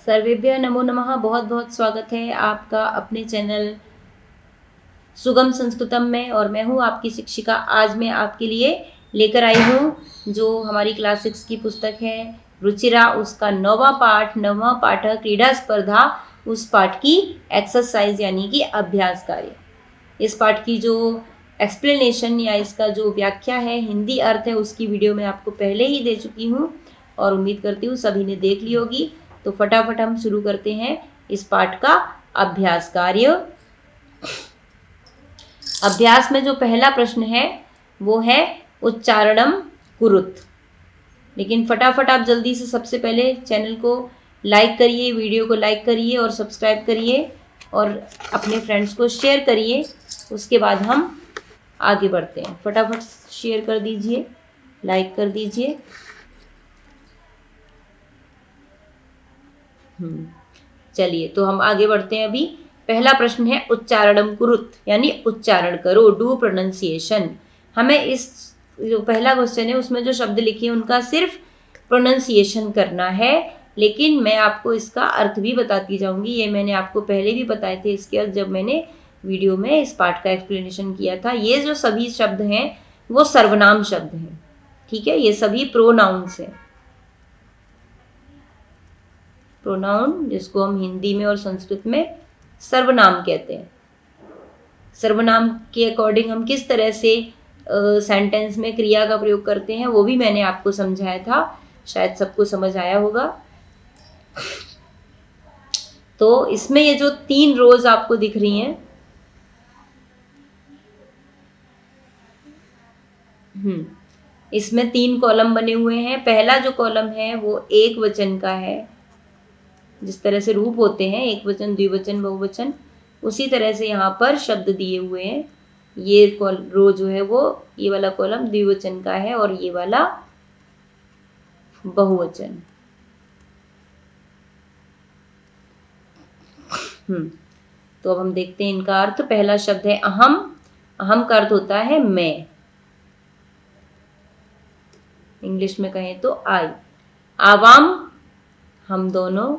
सर्वेभ्यः नमो नमः। बहुत बहुत स्वागत है आपका अपने चैनल सुगम संस्कृतम में, और मैं हूँ आपकी शिक्षिका। आज मैं आपके लिए लेकर आई हूँ जो हमारी क्लास 6 की पुस्तक है रुचिरा, उसका 9वां पाठ क्रीड़ा स्पर्धा, उस पाठ की एक्सरसाइज यानी कि अभ्यास कार्य। इस पाठ की जो एक्सप्लेनेशन या इसका जो व्याख्या है, हिंदी अर्थ है, उसकी वीडियो मैं आपको पहले ही दे चुकी हूँ और उम्मीद करती हूँ सभी ने देख ली होगी। तो फटाफट हम शुरू करते हैं इस पाठ का अभ्यास कार्य। अभ्यास में जो पहला प्रश्न है वो है उच्चारणम कुरुत। लेकिन फटाफट आप जल्दी से सबसे पहले चैनल को लाइक करिए, वीडियो को लाइक करिए और सब्सक्राइब करिए और अपने फ्रेंड्स को शेयर करिए। उसके बाद हम आगे बढ़ते हैं। फटाफट शेयर कर दीजिए, लाइक कर दीजिए। चलिए तो हम आगे बढ़ते हैं। अभी पहला प्रश्न है उच्चारणम कुरुत, यानी उच्चारण करो, डू प्रोनाउंसिएशन। हमें इस जो पहला क्वेश्चन है उसमें जो शब्द लिखे हैं उनका सिर्फ प्रोनाउंसिएशन करना है, लेकिन मैं आपको इसका अर्थ भी बताती जाऊंगी। ये मैंने आपको पहले भी बताए थे इसके अर्थ, जब मैंने वीडियो में इस पाठ का एक्सप्लेनेशन किया था। ये जो सभी शब्द हैं वो सर्वनाम शब्द हैं, ठीक है। ये सभी प्रोनाउंस हैं। प्रोनाउन जिसको हम हिंदी में और संस्कृत में सर्वनाम कहते हैं। सर्वनाम के अकॉर्डिंग हम किस तरह से सेंटेंस में क्रिया का प्रयोग करते हैं वो भी मैंने आपको समझाया था, शायद सबको समझ आया होगा। तो इसमें ये जो 3 रोज आपको दिख रही हैं, इसमें 3 कॉलम बने हुए हैं। पहला जो कॉलम है वो एक वचन का है। जिस तरह से रूप होते हैं एक वचन, द्विवचन, बहुवचन, उसी तरह से यहाँ पर शब्द दिए हुए हैं। ये रो जो है वो, ये वाला कॉलम द्विवचन का है और ये वाला बहुवचन। तो अब हम देखते हैं इनका अर्थ। पहला शब्द है अहम। अहम का अर्थ होता है मैं, इंग्लिश में कहें तो आई। आवाम हम दोनों।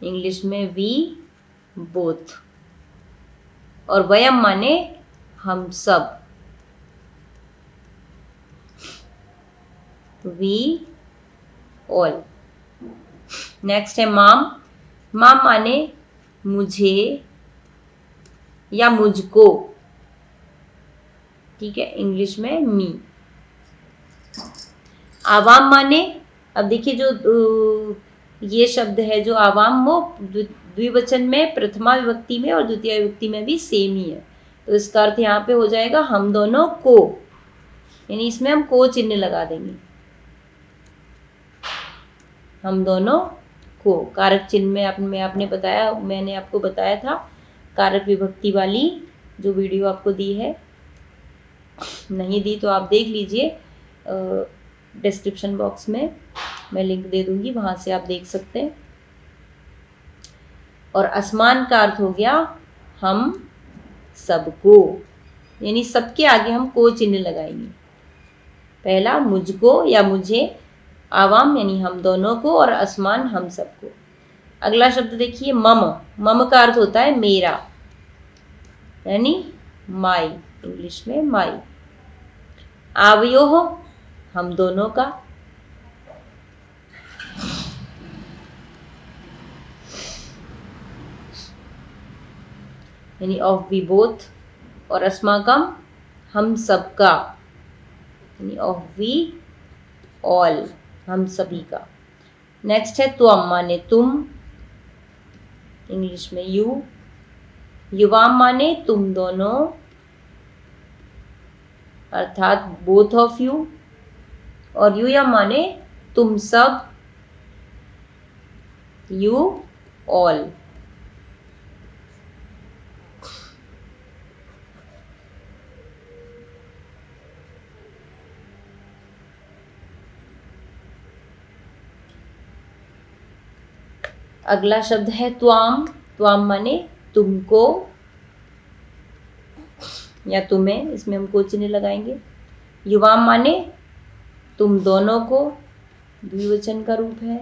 इंग्लिश में वी बोथ। और वयम माने हम सब, वी ऑल। नेक्स्ट है माम। माम माने मुझे या मुझको, ठीक है, इंग्लिश में मी। आवाम माने, अब देखिए जो ये शब्द है जो आवाम, वो द्विवचन में, प्रथमा विभक्ति में और द्वितीय विभक्ति में भी सेम ही है। तो इसका अर्थ यहाँ पे हो जाएगा हम दोनों को, यानी इसमें हम को चिन्ह लगा देंगे। हम दोनों को कारक चिन्ह में आपने बताया, मैंने आपको बताया था कारक विभक्ति वाली जो वीडियो आपको दी है। नहीं दी तो आप देख लीजिए, डिस्क्रिप्शन बॉक्स में मैं लिंक दे दूंगी, वहां से आप देख सकते हैं। और आसमान का अर्थ हो गया हम सबको, यानी सबके आगे हम को चिन्ह लगाएंगे। पहला मुझको या मुझे, आवाम यानी हम दोनों को, और आसमान हम सबको। अगला शब्द देखिए मम। मम का अर्थ होता है मेरा, यानी माई, इंग्लिश में माई। आवयोः हम दोनों का। यानी ऑफ वी बोथ। और अस्माकम हम सबका, यानी ऑफ वी ऑल, हम सभी का। नेक्स्ट है त्वम माने तुम, इंग्लिश में यू। युवाम माने तुम दोनों, अर्थात बोथ ऑफ यू। और यूयम माने तुम सब, यू ऑल। अगला शब्द है त्वाम। त्वाम माने तुमको या तुम्हें, इसमें हम को चिन्ह लगाएंगे। युवाम माने तुम दोनों को द्विवचन का रूप है।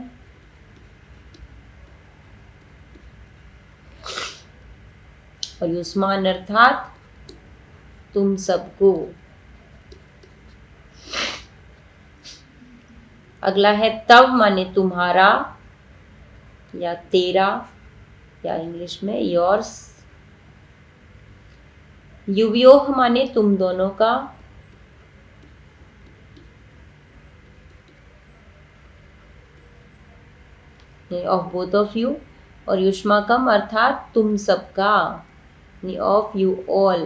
और युष्मान अर्थात तुम सबको। अगला है तव माने तुम्हारा या तेरा या इंग्लिश में योर्स। युवयोः माने तुम दोनों का। Of both of you. और युष्माकम अर्थात तुम सबका, ऑफ यू ऑल।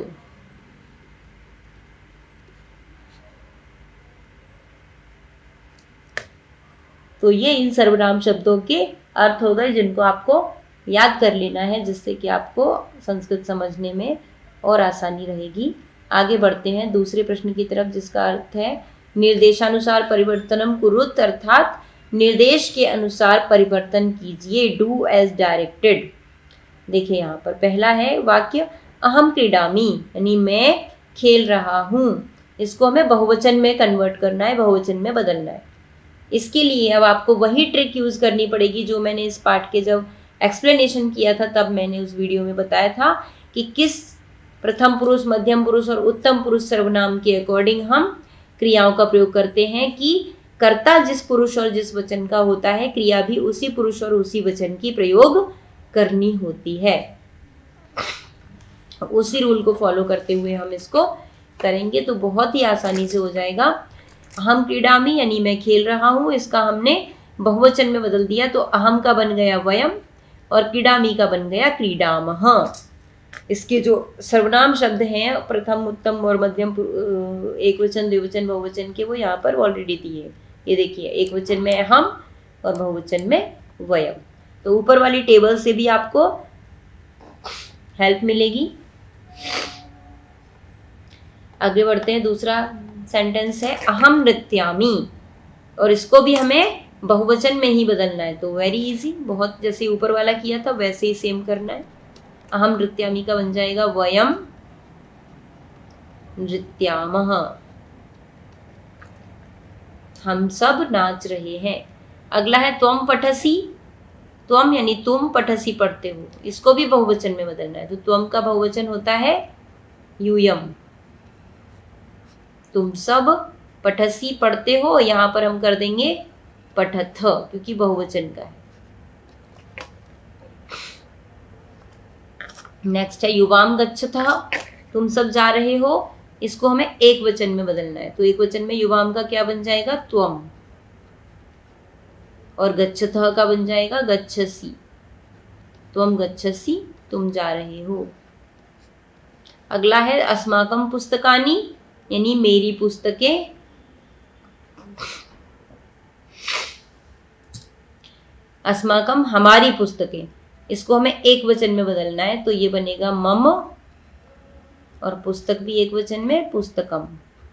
तो ये इन सर्वनाम शब्दों के अर्थ हो गए जिनको आपको याद कर लेना है, जिससे कि आपको संस्कृत समझने में और आसानी रहेगी। आगे बढ़ते हैं दूसरे प्रश्न की तरफ, जिसका अर्थ है निर्देशानुसार परिवर्तनम कुरुत, अर्थात निर्देश के अनुसार परिवर्तन कीजिए। Do as directed. देखिए यहाँ पर पहला है वाक्य अहम क्रीडामी, यानी मैं खेल रहा हूँ। इसको हमें बहुवचन में कन्वर्ट करना है, बहुवचन में बदलना है। इसके लिए अब आपको वही ट्रिक यूज करनी पड़ेगी जो मैंने इस पार्ट के जब एक्सप्लेनेशन किया था तब मैंने उस वीडियो में बताया था कि किस प्रथम पुरुष, मध्यम पुरुष और उत्तम पुरुष सर्वनाम के अकॉर्डिंग हम क्रियाओं का प्रयोग करते हैं कि कर्ता जिस पुरुष और जिस वचन का होता है, क्रिया भी उसी पुरुष और उसी वचन की प्रयोग करनी होती है। उसी रूल को फॉलो करते हुए हम इसको करेंगे तो बहुत ही आसानी से हो जाएगा। अहम क्रीडामी यानी मैं खेल रहा हूँ, इसका हमने बहुवचन में बदल दिया तो अहम का बन गया वयम और क्रीडामी का बन गया क्रीडामः। इसके जो सर्वनाम शब्द हैं प्रथम, उत्तम और मध्यम, एक वचन, द्विवचन, बहुवचन के, वो यहाँ पर ऑलरेडी दिए। ये देखिए एक वचन में अहम और बहुवचन में वयम। तो ऊपर वाली टेबल से भी आपको हेल्प मिलेगी। आगे बढ़ते हैं। दूसरा सेंटेंस है अहम नृत्यामी, और इसको भी हमें बहुवचन में ही बदलना है। तो वेरी इजी, बहुत जैसे ऊपर वाला किया था वैसे ही सेम करना है। अहम नृत्यामी का बन जाएगा वयम नृत्यामः, हम सब नाच रहे हैं। अगला है त्वम पठसी, त्वम यानी तुम, पठसी पढ़ते हो, इसको भी बहुवचन में बदलना है। तो त्वम का बहुवचन होता है यूयम, तुम सब पठसी पढ़ते हो, यहां पर हम कर देंगे पठथ क्योंकि बहुवचन का है। नेक्स्ट है युवाम गच्छतः, तुम सब जा रहे हो, इसको हमें एक वचन में बदलना है। तो एक वचन में युवाम का क्या बन जाएगा त्वम, और गच्छतः का बन जाएगा गच्छसी, त्वम गच्छसी, तुम जा रहे हो। अगला है अस्माकम पुस्तकानि, यानी मेरी पुस्तकें। अस्माकम हमारी पुस्तकें, इसको हमें एक वचन में बदलना है। तो ये बनेगा मम, और पुस्तक भी एक वचन में पुस्तकम,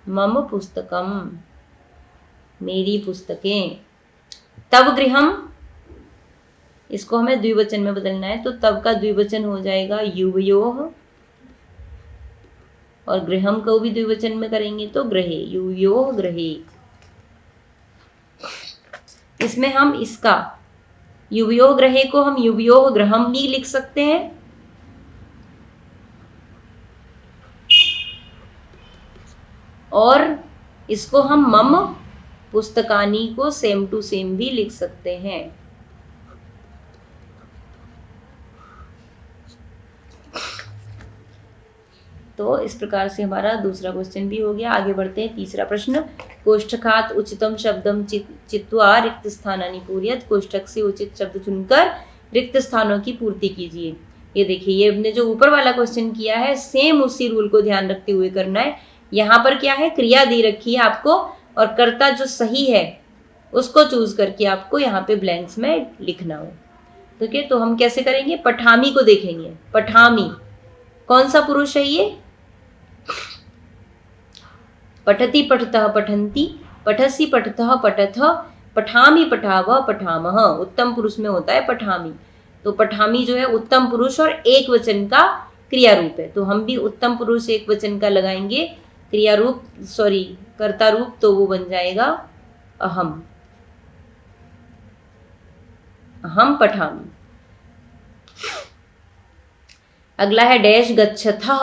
मम पुस्तकम, मेरी पुस्तकें। तब गृहम, इसको हमें द्विवचन में बदलना है। तो तब का द्विवचन हो जाएगा युवयोः, और गृहम को भी द्विवचन में करेंगे तो गृहे, युवयोः गृहे। इसमें हम इसका युवयोः गृहे को हम युवयोः गृहम भी लिख सकते हैं, और इसको हम मम पुस्तकानि को सेम टू सेम भी लिख सकते हैं। तो इस प्रकार से हमारा दूसरा क्वेश्चन भी हो गया। आगे बढ़ते हैं। तीसरा प्रश्न, कोष्ठकात उचितम शब्दम चित्वा रिक्त स्थानानि पूरयत, कोष्ठक से उचित शब्द चुनकर रिक्त स्थानों की पूर्ति कीजिए। ये देखिए, ये हमने जो ऊपर वाला क्वेश्चन किया है सेम उसी रूल को ध्यान रखते हुए करना है। यहाँ पर क्या है, क्रिया दी रखी है आपको, और कर्ता जो सही है उसको चूज करके आपको यहाँ पे ब्लैंक्स में लिखना हो। ठीक है, तो हम कैसे करेंगे, पठामी को देखेंगे। पठामी कौन सा पुरुष है, ये पठति पठतः पठन्ति, पठसि पठतः पठथ, पठामि पठावः पठामः, उत्तम पुरुष में होता है पठामी। तो पठामी जो है उत्तम पुरुष और एक वचन का क्रिया रूप है। तो हम भी उत्तम पुरुष एक वचन का लगाएंगे क्रिया रूप, कर्ता रूप, तो वो बन जाएगा अहम, अहम पठामि। अगला है डैश गच्छथः।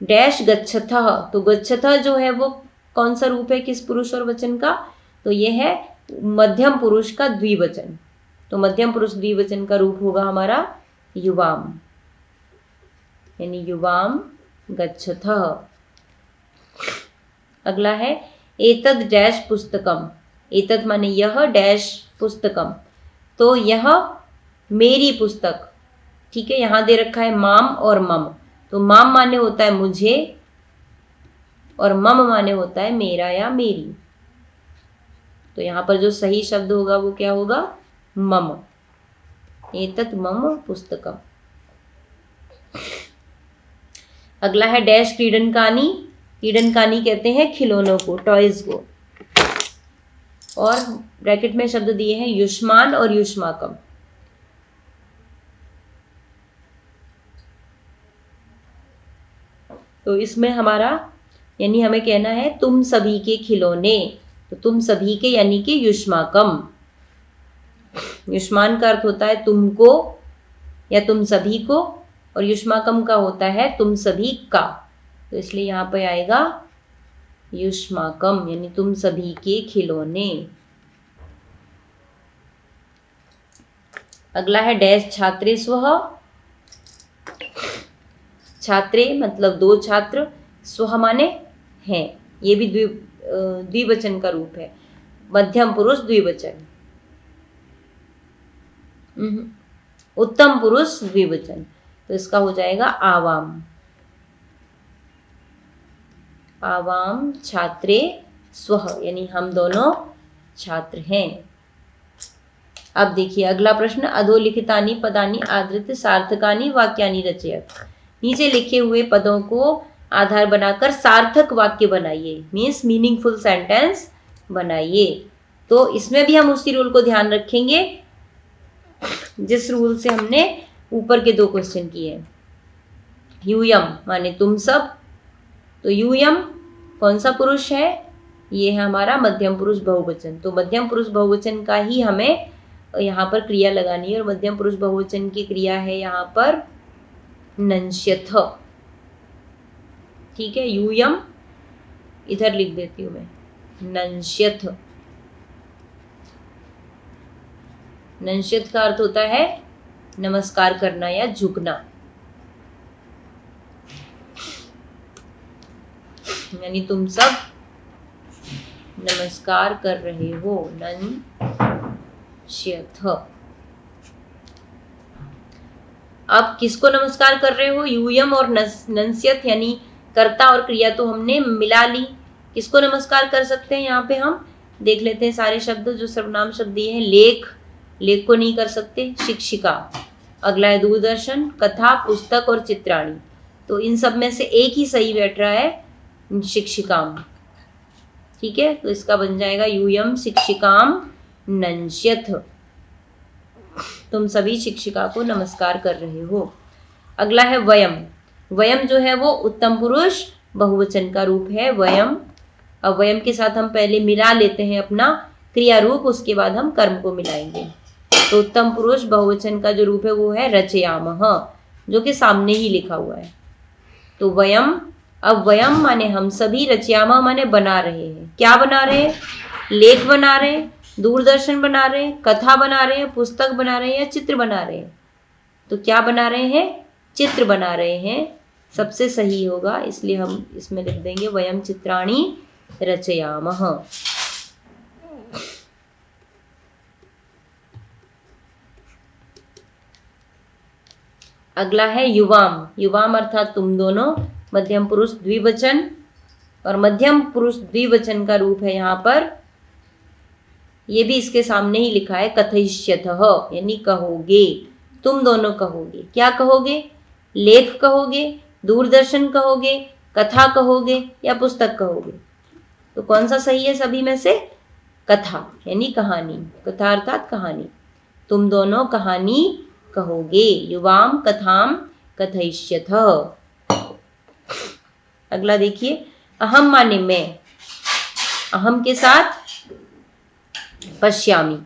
डैश गच्छथः, तो गच्छथः जो है वो कौन सा रूप है किस पुरुष और वचन का? तो ये है मध्यम पुरुष का द्विवचन। तो मध्यम पुरुष द्विवचन का रूप होगा हमारा युवाम, यानी युवाम गच्छथः। अगला है एतद् डैश पुस्तकम। एतद् माने यह, डैश पुस्तकम, तो यह मेरी पुस्तक। ठीक है, यहां दे रखा है माम और मम। तो माम माने होता है मुझे और मम माने होता है मेरा या मेरी। तो यहां पर जो सही शब्द होगा वो क्या होगा? मम। एतत् मम पुस्तकम। अगला है डैश क्रीडनकानी। क्रीडनकानी कहते हैं खिलौनों को, टॉयज को। और ब्रैकेट में शब्द दिए हैं युष्मान और युष्माकम। तो इसमें हमारा यानी हमें कहना है तुम सभी के खिलौने। तो तुम सभी के यानी कि युष्माकम। युष्मान का अर्थ होता है तुमको या तुम सभी को, और युष्माकम का होता है तुम सभी का। तो इसलिए यहां पे आएगा युष्माकम, यानी तुम सभी के खिलौने। अगला है डैश छात्रे स्वः। छात्रे मतलब दो छात्र, स्वः माने हैं। ये भी द्विवचन का रूप है, मध्यम पुरुष द्विवचन। उत्तम पुरुष द्विवचन, तो इसका हो जाएगा आवाम। आवाम छात्रे स्वः, यानी हम दोनों छात्र हैं। अब देखिए अगला प्रश्न, अधोलिखितानि पदानि आधृत्य सार्थकानि वाक्यानि रचयत। नीचे लिखे हुए पदों को आधार बनाकर सार्थक वाक्य बनाइए, मीन्स मीनिंगफुल सेंटेंस बनाइए। तो इसमें भी हम उसी रूल को ध्यान रखेंगे जिस रूल से हमने ऊपर के दो क्वेश्चन किए। यूयम माने तुम सब, तो यूयम कौन सा पुरुष है? ये है हमारा मध्यम पुरुष बहुवचन। तो मध्यम पुरुष बहुवचन का ही हमें यहाँ पर क्रिया लगानी है, और मध्यम पुरुष बहुवचन की क्रिया है यहाँ पर नंश्यथ। ठीक है, यूयम इधर लिख देती हूं मैं, नंश्यथ। नंश्यथ का अर्थ होता है नमस्कार करना या झुकना, यानी तुम सब नमस्कार कर रहे हो, नंश्यथ। अब किसको नमस्कार कर रहे हो? यूयम और नंस्यथ, यानी कर्ता और क्रिया तो हमने मिला ली। किसको नमस्कार कर सकते हैं? यहाँ पे हम देख लेते हैं सारे शब्द जो सर्वनाम शब्द दिए हैं। लेख, लेख को नहीं कर सकते। शिक्षिका, अगला है दूरदर्शन, कथा, पुस्तक और चित्राणी। तो इन सब में से एक ही सही बैठ रहा है, शिक्षिकाम। ठीक है, तो इसका बन जाएगा यूयम शिक्षिकाम नंश्यथ। तुम सभी शिक्षिका को नमस्कार कर रहे हो। अगला है वयम। वयम जो है वो उत्तम पुरुष बहुवचन का रूप है, वयम। अब वयम के साथ हम पहले मिला लेते हैं अपना क्रिया रूप, उसके बाद हम कर्म को मिलाएंगे। तो उत्तम पुरुष बहुवचन का जो रूप है वो है रचयामः, जो कि सामने ही लिखा हुआ है। तो वयम, अब वयम माने हम सभी, रचयामः माने बना रहे हैं। क्या बना रहे हैं? लेख बना रहे हैं, दूरदर्शन बना रहे हैं, कथा बना रहे हैं, पुस्तक बना रहे हैं या चित्र बना रहे हैं? तो क्या बना रहे हैं? चित्र बना रहे हैं। सबसे सही होगा, इसलिए हम इसमें लिख देंगे वयम चित्राणि रचयामः। अगला है युवाम। युवाम अर्थात तुम दोनों, मध्यम पुरुष द्विवचन, और मध्यम पुरुष द्विवचन का रूप है यहाँ पर, ये भी इसके सामने ही लिखा है, कथयिष्यतः, यानी कहोगे, तुम दोनों कहोगे। क्या कहोगे? लेख कहोगे, दूरदर्शन कहोगे, कथा कहोगे या पुस्तक कहोगे? तो कौन सा सही है सभी में से? कथा, यानी कहानी। कथा अर्थात कहानी। तुम दोनों कहानी कहोगे। युवाम कथाम कथयिष्यतः। अगला देखिए, अहम माने मैं। अहम के साथ पश्यामी,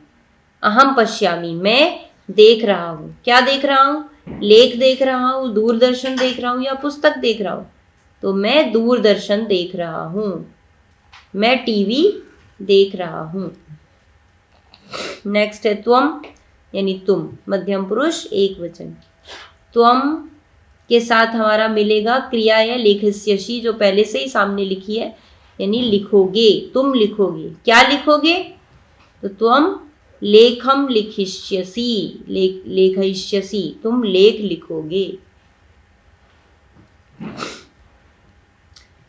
अहम पश्यामी, मैं देख रहा हूँ। क्या देख रहा हूँ? लेख देख रहा हूँ, दूरदर्शन देख रहा हूँ या पुस्तक देख रहा हूँ? तो मैं दूरदर्शन देख रहा हूँ, मैं टीवी देख रहा हूँ। नेक्स्ट है त्वम, यानी तुम, मध्यम पुरुष एक वचन। त्वम के साथ हमारा मिलेगा क्रिया है लेखस्यसि, जो पहले से ही सामने लिखी है, यानी लिखोगे, तुम लिखोगे। क्या लिखोगे? तो त्वम लेखम लिखिष्यसि, लेखयिष्यसि, तुम लेख लिखोगे।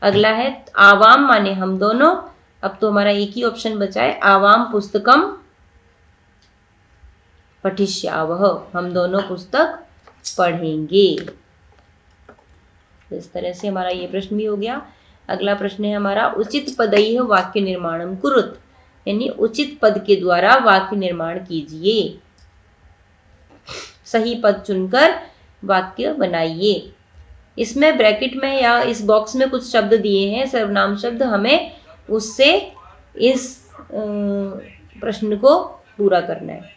अगला है आवाम माने हम दोनों। अब तो हमारा एक ही ऑप्शन बचा है, आवाम पुस्तकम पठिष्यावह, हम दोनों पुस्तक पढ़ेंगे। इस तरह से हमारा ये प्रश्न भी हो गया। अगला प्रश्न है हमारा उचित पदैः वाक्य निर्माणम कुरुत, यानी उचित पद के द्वारा वाक्य निर्माण कीजिए। सही पद चुनकर वाक्य बनाइए। इसमें ब्रैकेट में या इस बॉक्स में कुछ शब्द दिए हैं, सर्वनाम शब्द, हमें उससे इस प्रश्न को पूरा करना है।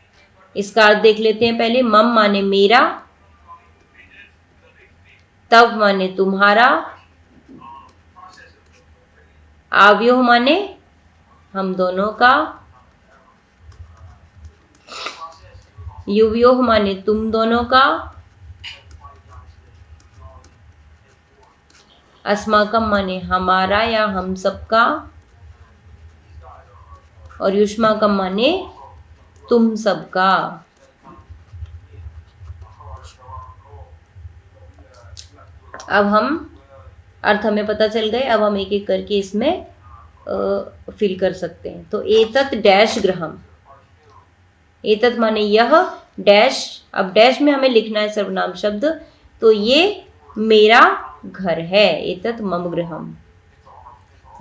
इसका अर्थ देख लेते हैं पहले। मम माने मेरा, तव माने तुम्हारा, आवयोः माने हम दोनों का, युवयोः माने तुम दोनों का, अस्माकम माने हमारा या हम सबका, और युष्माकम माने तुम सबका। अब हम अर्थ हमें पता चल गए, अब हम एक एक करके इसमें फिल कर सकते हैं। तो एतत् डैश गृहम, एतत् माने यह, डैश, अब डैश में हमें लिखना है सर्वनाम शब्द, तो ये मेरा घर है, एतत् मम गृहम।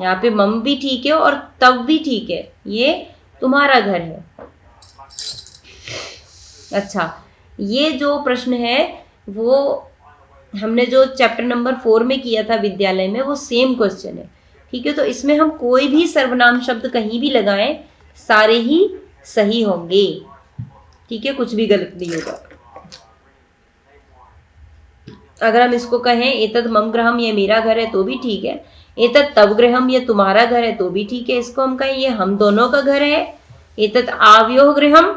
यहाँ पे मम भी ठीक है और तब भी ठीक है, ये तुम्हारा घर है। अच्छा, ये जो प्रश्न है वो हमने जो चैप्टर नंबर 4 में किया था विद्यालय में, वो सेम क्वेश्चन है, ठीक है। तो इसमें हम कोई भी सर्वनाम शब्द कहीं भी लगाएं, सारे ही सही होंगे, ठीक है, कुछ भी गलत नहीं होगा। अगर हम इसको कहें एतत् मम गृहम, ये मेरा घर है, तो भी ठीक है। एतत् तव गृहम, ये तुम्हारा घर है, तो भी ठीक है। इसको हम कहें ये हम दोनों का घर है, एतत् आवयोः गृहम,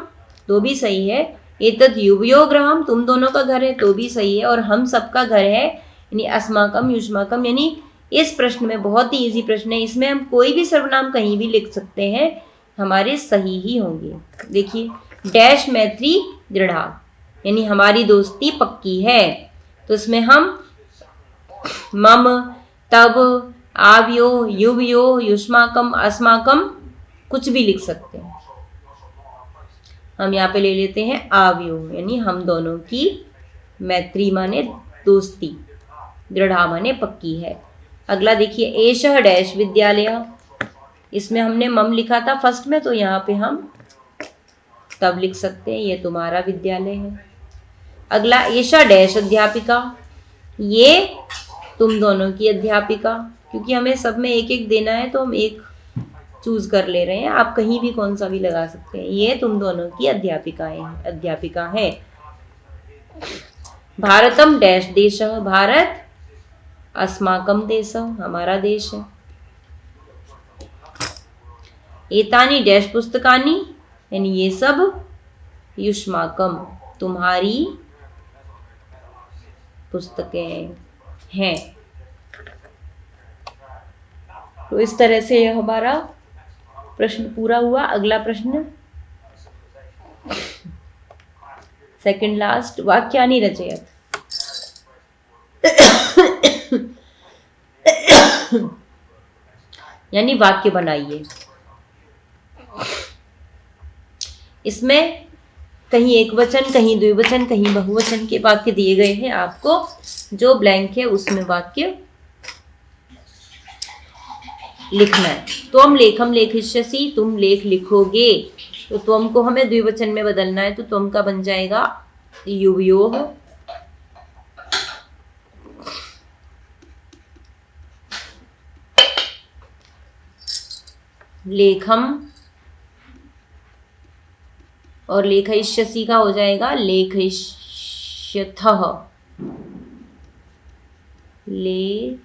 तो भी सही है। एतत् युवयोः गृहम, तुम दोनों का घर है, तो भी सही है। और हम सबका घर है, यानी अस्माकम युष्माकम, यानी इस प्रश्न में बहुत ही इजी प्रश्न है, इसमें हम कोई भी सर्वनाम कहीं भी लिख सकते हैं, हमारे सही ही होंगे। देखिए, डैश मैत्री दृढ़ा, यानी हमारी दोस्ती पक्की है, तो इसमें हम मम, तब, आवयो, युवयो, युष्माकम, अस्माकम कुछ भी लिख सकते हैं। हम यहाँ पे ले लेते हैं आवयो, यानी हम दोनों की, मैत्री माने दोस्ती, दृढ़ा माने पक्की है। अगला देखिए, एषः डैश विद्यालय, इसमें हमने मम लिखा था फर्स्ट में, तो यहाँ पे हम तब लिख सकते हैं, ये तुम्हारा विद्यालय है। अगला, एषा डैश अध्यापिका, ये तुम दोनों की अध्यापिका, क्योंकि हमें सब में एक एक देना है तो हम एक चूज कर ले रहे हैं, आप कहीं भी कौन सा भी लगा सकते हैं। ये तुम दोनों की अध्यापिका है। भारतम डैश देश, भारत अस्माकम देश, हमारा देश है। एतानी डैश पुस्तकानी, यानी ये सब युष्माकम, तुम्हारी पुस्तकें हैं। तो इस तरह से हमारा प्रश्न पूरा हुआ। अगला प्रश्न, सेकंड लास्ट, वाक्यानि रचयत, यानी वाक्य बनाइए। इसमें कहीं एक वचन, कहीं द्विवचन, कहीं बहुवचन के वाक्य दिए गए हैं, आपको जो ब्लैंक है उसमें वाक्य लिखना है। त्वम लेखम लेखिष्यसि, तुम लेख लिखोगे, तो त्वम को हमें द्विवचन में बदलना है, तो त्वम का बन जाएगा युवयोः, लेखम, और लेखयिष्यसि का हो जाएगा लेखयिष्यथः, लेखिष्यथः,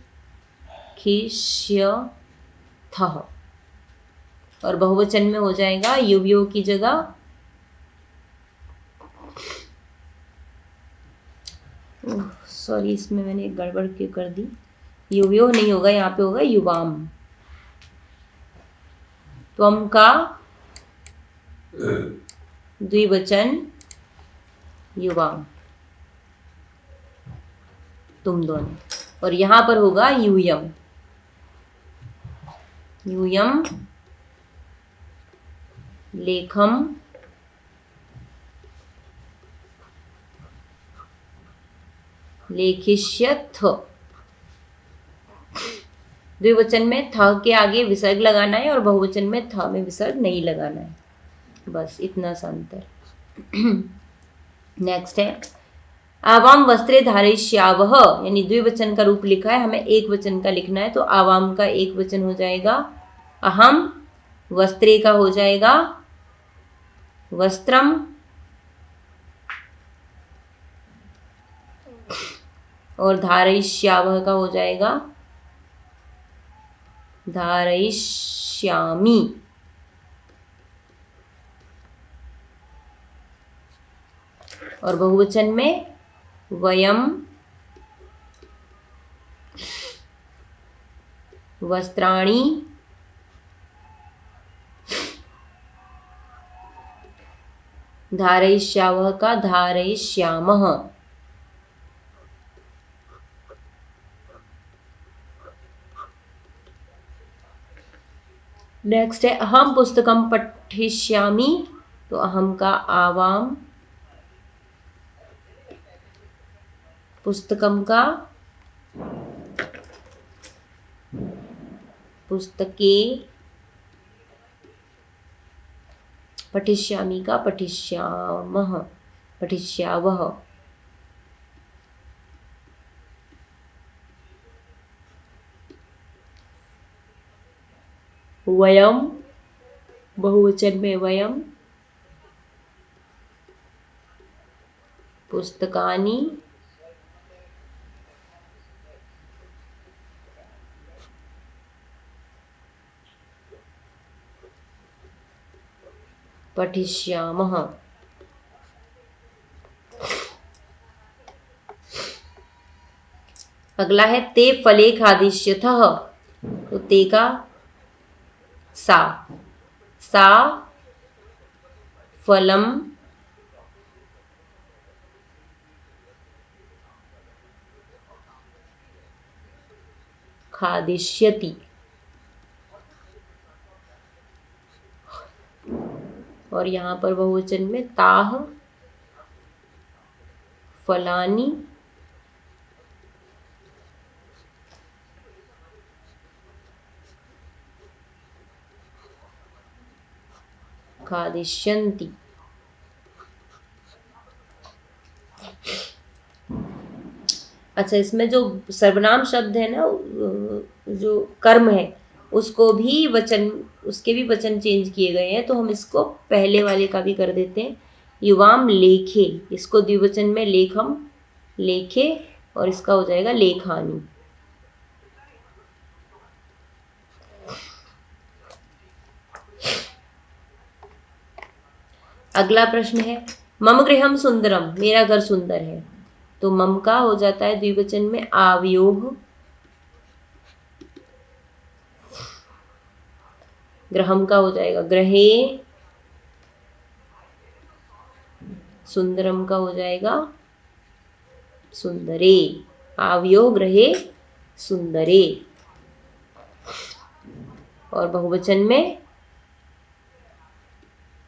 और बहुवचन में हो जाएगा युवयों की जगह सॉरी इसमें मैंने एक गड़बड़ क्यों कर दी, युवयो नहीं होगा, यहाँ पे होगा युवाम। त्वम का द्विवचन युवाम, तुम दोनों, और यहां पर होगा यूयम, यूयम लेखम लेखिष्यथ। द्विवचन में थ के आगे विसर्ग लगाना है और बहुवचन में थ में विसर्ग नहीं लगाना है, बस इतना सा अंतर। नेक्स्ट है आवाम वस्त्रे धारयिष्यावः, यानी द्विवचन का रूप लिखा है, हमें एक वचन का लिखना है, तो आवाम का एक वचन हो जाएगा अहम, वस्त्रे का हो जाएगा वस्त्रम, और धारयिष्यावः का हो जाएगा धारयिष्यामि। और बहुवचन में वयम वस्त्राणि धारयिष्यावः का धारयिष्यामः। नेक्स्ट है अहम पुस्तकम पठिष्यामि, तो अहम का आवाम, पुस्तकम का पुस्तके, पठिष्यामि का पठिष्यामः पठिष्यावः। वयम, बहुवचन में वयम, पुस्तकानि पठिष्यामः। अगला है ते फले खादिष्यथः, तो ते का सा, सा फलम खादिष्यति, और यहां पर बहुवचन में ताह फलानी खादिष्यन्ति। अच्छा, इसमें जो सर्वनाम शब्द है ना, जो कर्म है, उसको भी वचन, उसके भी वचन चेंज किए गए हैं, तो हम इसको पहले वाले का भी कर देते हैं। युवाम लेखे, इसको द्विवचन में लेखम लेखे, और इसका हो जाएगा लेखानी। अगला प्रश्न है मम गृहम सुंदरम, मेरा घर सुंदर है, तो मम का हो जाता है द्विवचन में आवयोग, ग्रहम का हो जाएगा ग्रहे, सुंदरम का हो जाएगा सुंदरे, आवयोग ग्रहे सुंदरे। और बहुवचन में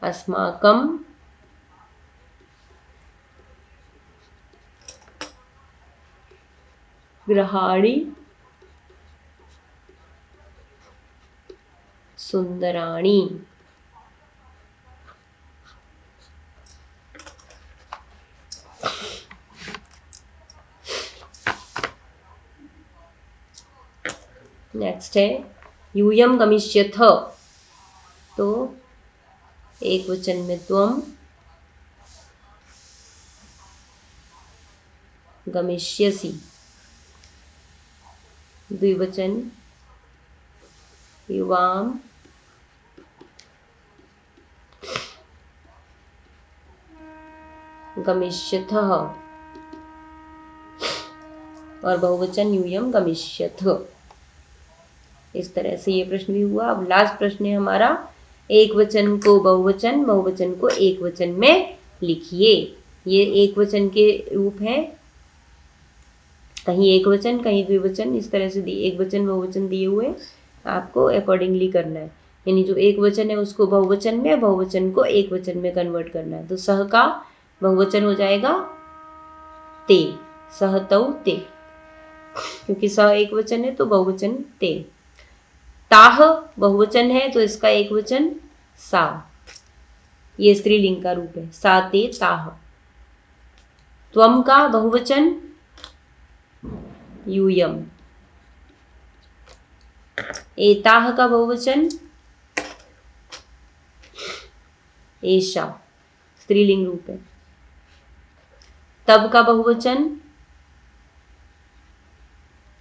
अस्माकम गृहाणि सुंदराणि। नेक्स्ट है यूयम गमिष्यथ, तो एक वचन में त्वम, गमिष्यसि। द्विवचन युवाम, गमिष्यथः। और बहुवचन यूयम गमिष्यथ। इस तरह से ये प्रश्न भी हुआ। अब लास्ट प्रश्न है हमारा, एक वचन को बहुवचन, बहुवचन को एक वचन में लिखिए। ये एक वचन के रूप हैं, कहीं एक वचन कहीं द्विवचन, इस तरह से एक वचन बहुवचन दिए हुए, आपको अकॉर्डिंगली करना है। यानी जो एक वचन है उसको बहुवचन में, बहुवचन को एक वचन में कन्वर्ट करना है। तो सह का बहुवचन हो जाएगा ते, सहतौ ते, क्योंकि सह एक वचन है तो बहुवचन ते। ताह बहुवचन है तो इसका एक वचन सा, ये स्त्रीलिंग का रूप है, सा ते ताह। त्वम का बहुवचन यूयम। एताह का बहुवचन एषा, स्त्रीलिंग रूप है। तब का बहुवचन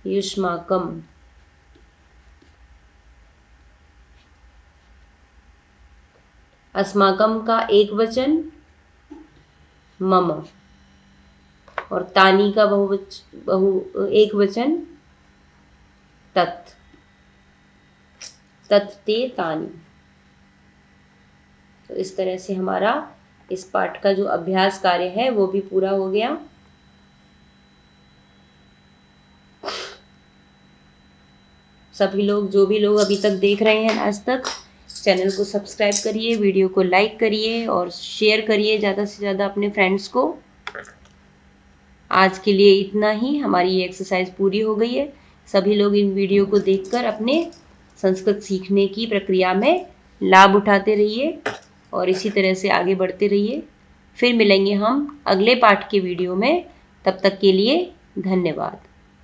युष्माकम। अस्माकम का एक वचन मम। और तानी का एक वचन तत्, तत्ते तानी। तो इस तरह से हमारा इस पाठ का जो अभ्यास कार्य है वो भी पूरा हो गया। सभी लोग, जो भी लोग अभी तक देख रहे हैं आज तक, चैनल को सब्सक्राइब करिए, वीडियो को लाइक करिए और शेयर करिए ज़्यादा से ज़्यादा अपने फ्रेंड्स को। आज के लिए इतना ही, हमारी ये एक्सरसाइज पूरी हो गई है। सभी लोग इन वीडियो को देखकर अपने संस्कृत सीखने की प्रक्रिया में लाभ उठाते रहिए और इसी तरह से आगे बढ़ते रहिए। फिर मिलेंगे हम अगले पाठ के वीडियो में, तब तक के लिए धन्यवाद।